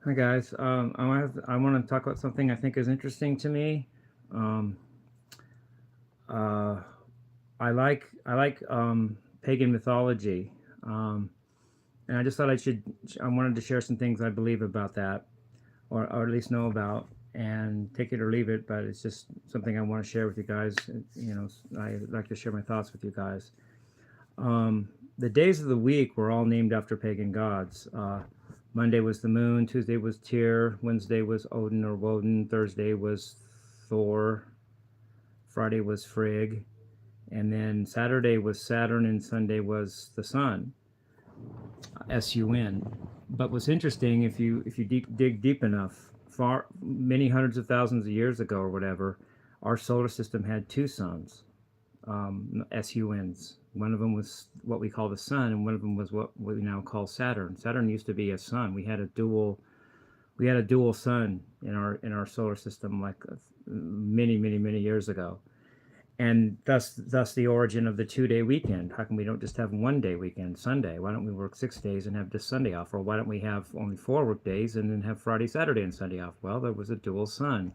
Hi guys. I want to talk about something I think is interesting to me. Um, uh, I like pagan mythology, um, and I just thought I wanted to share some things I believe about that, or at least know about, and take it or leave it. But it's just something I want to share with you guys. You know, I like to share my thoughts with you guys. Um, the days of the week were all named after pagan gods. Monday was the moon, Tuesday was Tyr, Wednesday was Odin or Woden, Thursday was Thor, Friday was Frigg, and then Saturday was Saturn, and Sunday was the sun, Sun. But what's interesting, if you dig deep enough, far many hundreds of thousands of years ago or whatever, our solar system had two suns, Suns. One of them was what we call the sun, and one of them was what we now call Saturn. Saturn used to be a sun. We had a dual sun in our solar system, like many years ago, and thus the origin of the 2 day weekend. How come we don't just have 1 day weekend, Sunday? Why don't we work 6 days and have just Sunday off? Or why don't we have only 4 work days and then have Friday, Saturday, and Sunday off? Well, there was a dual sun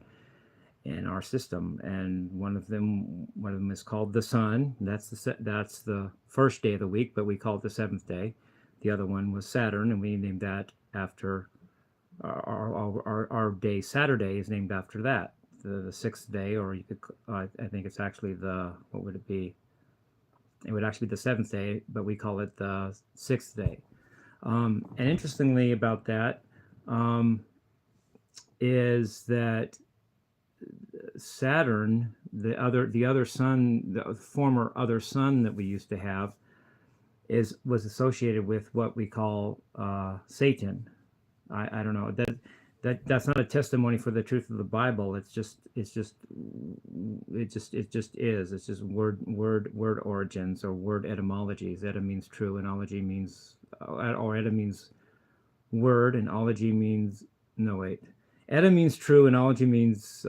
in our system, and one of them is called the sun. That's the first day of the week, but we call it the seventh day. The other one was Saturn, and we named that after our day. Saturday is named after that, the sixth day, or you could, I think it's actually the, what would it be? It would actually be the seventh day, but we call it the sixth day. And interestingly about that, um, is that Saturn, the other sun, the former other sun that we used to have, was associated with what we call Satan. I don't know, that's not a testimony for the truth of the Bible. It just is. It's just word origins or word etymologies. Eta means true, and ology means, or eta means word, and ology means, no, wait. Eta means true, and ology means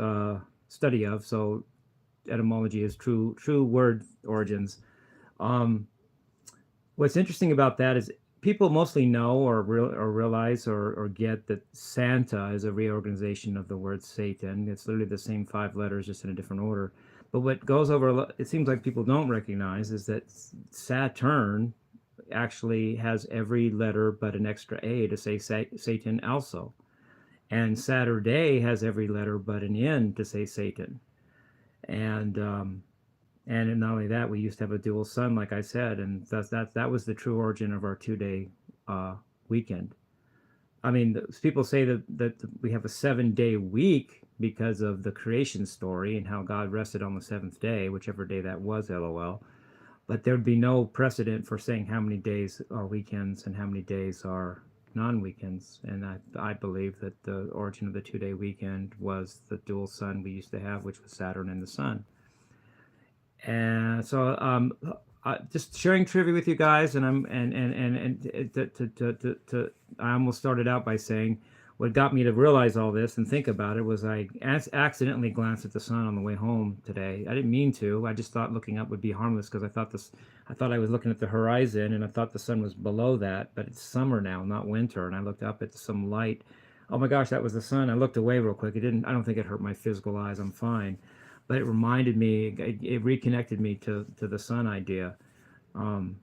study of. So etymology is true word origins. Um, what's interesting about that is people mostly know or realize or get that Santa is a reorganization of the word Satan. It's literally the same 5 letters, just in a different order. But what goes over, it seems like people don't recognize, is that Saturn actually has every letter but an extra A to say Satan also. And Saturday has every letter but an N to say Satan. And and not only that, we used to have a dual sun, like I said, and that was the true origin of our 2 day weekend. I mean, people say that we have a 7 day week because of the creation story and how God rested on the seventh day, whichever day that was, lol. But there'd be no precedent for saying how many days are weekends and how many days are non-weekends. And I believe that the origin of the 2 day weekend was the dual sun we used to have, which was Saturn and the sun. And so, just sharing trivia with you guys, and I almost started out by saying what got me to realize all this and think about it was I accidentally glanced at the sun on the way home today. I didn't mean to. I just thought looking up would be harmless because I thought I was looking at the horizon, and I thought the sun was below that, but it's summer now, not winter. And I looked up at some light. Oh my gosh, that was the sun. I looked away real quick. It didn't. I don't think it hurt my physical eyes. I'm fine, but it reminded me. It reconnected me to the sun idea. Um,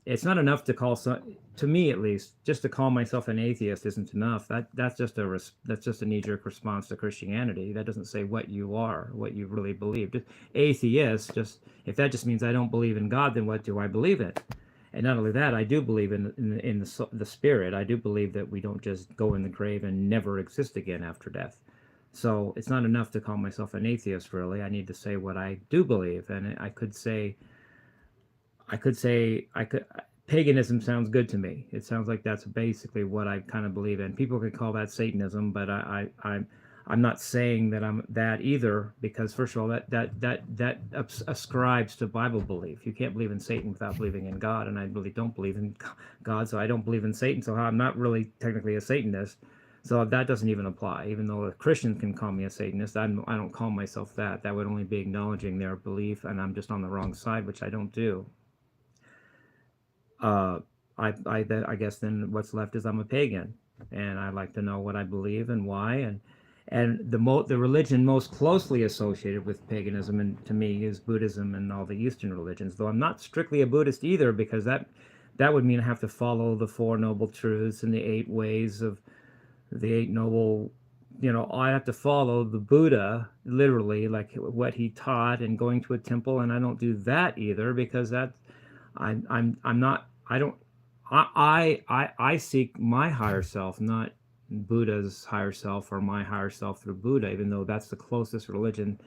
it's not enough to call to me at least, just to call myself an atheist isn't enough. That's just a knee jerk response to Christianity. That doesn't say what you are, what you really believe. Just atheist. Just if that just means I don't believe in God, then what do I believe in? And not only that, I do believe in the spirit. I do believe that we don't just go in the grave and never exist again after death. So it's not enough to call myself an atheist. Really, I need to say what I do believe, and I could. Paganism sounds good to me. It sounds like that's basically what I kind of believe in. People could call that Satanism, but I'm not saying that I'm that either, because first of all, that ascribes to Bible belief. You can't believe in Satan without believing in God, and I really don't believe in God, so I don't believe in Satan. So I'm not really technically a Satanist. So that doesn't even apply. Even though a Christian can call me a Satanist, I don't call myself that. That would only be acknowledging their belief, and I'm just on the wrong side, which I don't do. Uh, I guess then what's left is I'm a pagan, and I like to know what I believe and why, and the religion most closely associated with paganism, and to me, is Buddhism and all the Eastern religions. Though I'm not strictly a Buddhist either, because that would mean I have to follow the Four Noble Truths and the eight ways of the Eight Noble. I have to follow the Buddha literally, like what he taught, and going to a temple, and I don't do that either, because I'm not I don't I seek my higher self, not Buddha's higher self or my higher self through Buddha, even though that's the closest religion.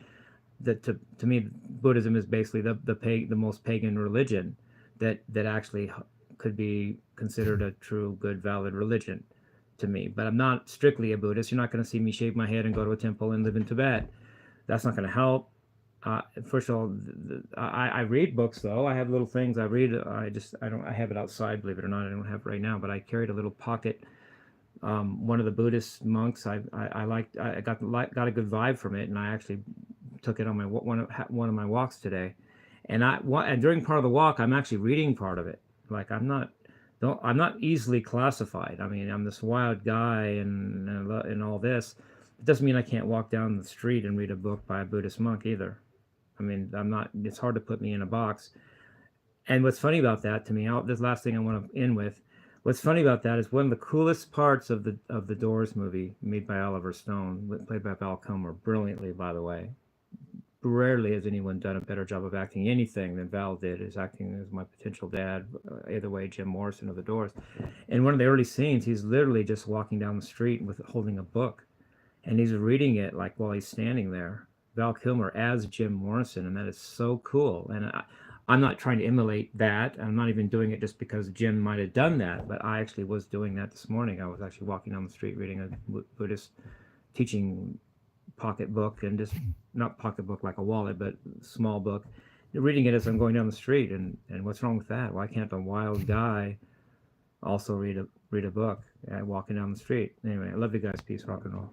That to me, Buddhism is basically the most pagan religion that actually could be considered a true, good, valid religion to me. But I'm not strictly a Buddhist. You're not going to see me shave my head and go to a temple and live in Tibet. That's not going to help. First of all, I read books though. I have little things I read. I have it outside, believe it or not. I don't have it right now, but I carried a little pocket. One of the Buddhist monks, I liked. I got a good vibe from it, and I actually took it on my one of my walks today. And during part of the walk, I'm actually reading part of it. Like I'm not easily classified. I mean, I'm this wild guy and all this. It doesn't mean I can't walk down the street and read a book by a Buddhist monk either. I mean, I'm not. It's hard to put me in a box. And what's funny about that to me, this last thing I want to end with, what's funny about that is one of the coolest parts of the Doors movie made by Oliver Stone, played by Val Kilmer, brilliantly, by the way. Rarely has anyone done a better job of acting anything than Val did, as acting as my potential dad, either way, Jim Morrison of the Doors. In one of the early scenes, he's literally just walking down the street with holding a book, and he's reading it like while he's standing there. Val Kilmer as Jim Morrison, and that is so cool. And I'm not trying to emulate that. I'm not even doing it just because Jim might have done that, but I actually was doing that this morning. I was actually walking down the street reading a Buddhist teaching pocketbook, and just not pocketbook like a wallet, but small book. Reading it as I'm going down the street, and what's wrong with that? Why can't a wild guy also read a book walking down the street? Anyway, I love you guys. Peace, rock and roll.